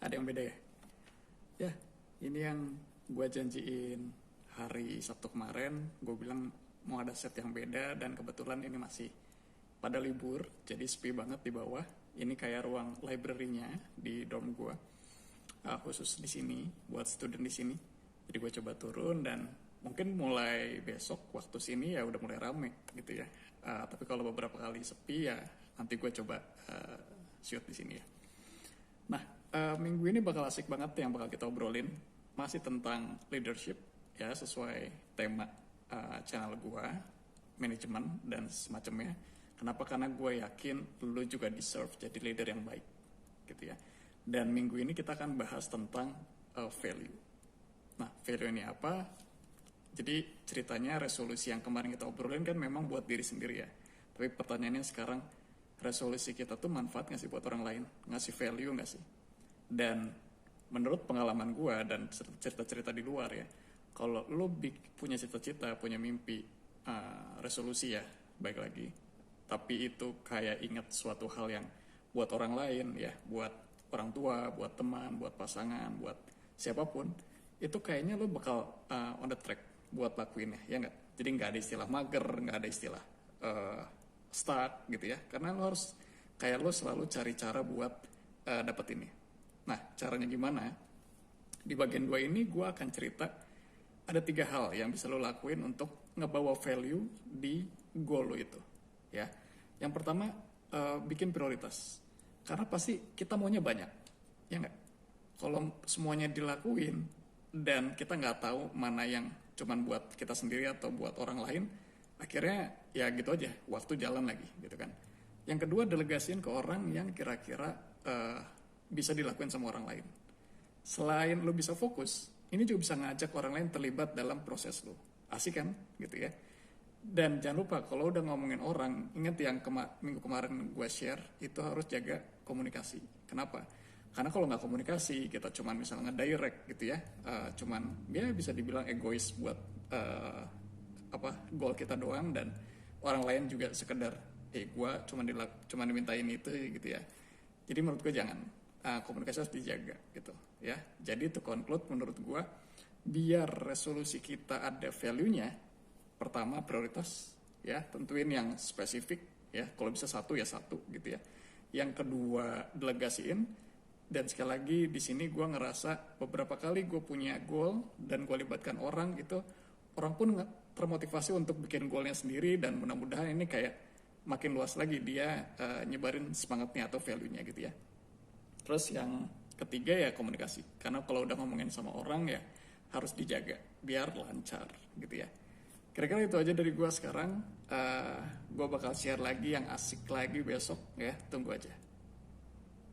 Ada yang beda ya? Ya, ini yang gue janjiin hari Sabtu kemarin. Gue bilang mau ada set yang beda dan kebetulan ini masih pada libur, jadi sepi banget di bawah. Ini kayak ruang library-nya di dorm gue, khusus di sini buat student di sini. Jadi gue coba turun dan mungkin mulai besok waktu sini ya udah mulai rame gitu ya. Tapi kalau beberapa kali sepi ya nanti gue coba shoot di sini ya. Nah, minggu ini bakal asik banget yang bakal kita obrolin. Masih tentang leadership, ya sesuai tema channel gue, manajemen dan semacamnya. Kenapa? Karena gue yakin lu juga deserve jadi leader yang baik, gitu ya. Dan minggu ini kita akan bahas tentang value. Nah, value ini apa? Jadi ceritanya resolusi yang kemarin kita obrolin kan memang buat diri sendiri ya. Tapi pertanyaannya sekarang, resolusi kita tuh manfaat nggak sih buat orang lain? Ngasih value nggak sih? Dan menurut pengalaman gue dan cerita-cerita di luar ya, kalau lo punya cita-cita, punya mimpi, resolusi ya, baik lagi. Tapi itu kayak ingat suatu hal yang buat orang lain ya, buat orang tua, buat teman, buat pasangan, buat siapapun, itu kayaknya lo bakal on the track buat lakuinnya, ya nggak? Jadi nggak ada istilah mager, nggak ada istilah stuck gitu ya, karena lo harus kayak lo selalu cari cara buat dapet ini. Nah, caranya gimana? Di bagian 2 ini gue akan cerita ada 3 hal yang bisa lo lakuin untuk ngebawa value di goal lo itu, ya. Yang pertama, bikin prioritas, karena pasti kita maunya banyak, ya nggak? Kalau semuanya dilakuin dan kita nggak tahu mana yang cuman buat kita sendiri atau buat orang lain, akhirnya ya gitu aja, waktu jalan lagi gitu kan. Yang kedua, delegasiin ke orang yang kira-kira bisa dilakuin sama orang lain. Selain lo bisa fokus, ini juga bisa ngajak orang lain terlibat dalam proses lo. Asik kan gitu ya. Dan jangan lupa kalau udah ngomongin orang, ingat yang minggu kemarin gue share, itu harus jaga komunikasi. Kenapa? Karena kalau nggak komunikasi, kita cuman misalnya nge-direct gitu ya, cuman ya bisa dibilang egois buat goal kita doang, dan orang lain juga sekedar gue cuman dimintain itu gitu ya. Jadi menurut gue jangan, komunikasi harus dijaga gitu ya. Jadi to conclude, menurut gue biar resolusi kita ada value-nya, pertama prioritas ya, tentuin yang spesifik ya, kalau bisa satu ya satu gitu ya. Yang kedua, delegasiin. Dan sekali lagi di sini gue ngerasa beberapa kali gue punya goal dan gue libatkan orang, itu orang pun termotivasi untuk bikin goalnya sendiri, dan mudah-mudahan ini kayak makin luas lagi dia nyebarin semangatnya atau value-nya gitu ya. Terus yang ketiga ya komunikasi, karena kalau udah ngomongin sama orang ya harus dijaga biar lancar gitu ya. Kira-kira itu aja dari gue sekarang. Gue bakal share lagi yang asik lagi besok ya, tunggu aja.